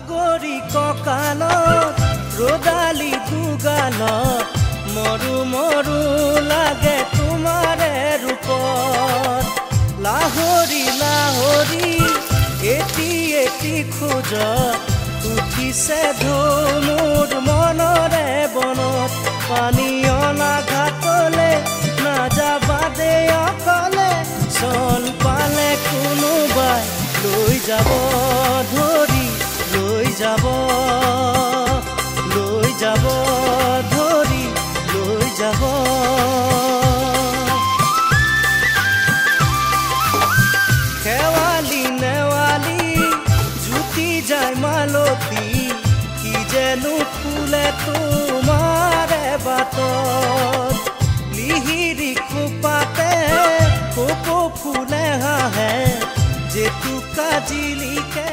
বগৰী কঁকালত ৰদালি দুগালত মৰু মৰু লাগে তোমাৰে ৰূপত লাহৰি লাহৰি এটি এটি খোজ উঠিছে ধুমুৰ মনৰে বনত পানী অনা ঘাটলে নাযাবা দে অকলে চন পালে কোনোবাই লৈ যাব ধৰি লৈ যাব ধৰি লৈ যাব খেৱালি নেৱালি জুতি যায় মালতী কি যেনো ফুলে তোমাৰে বাটত লিহিৰি খোপাতে কপৌ ফুলে হাঁহে জেতুকা জিলিকে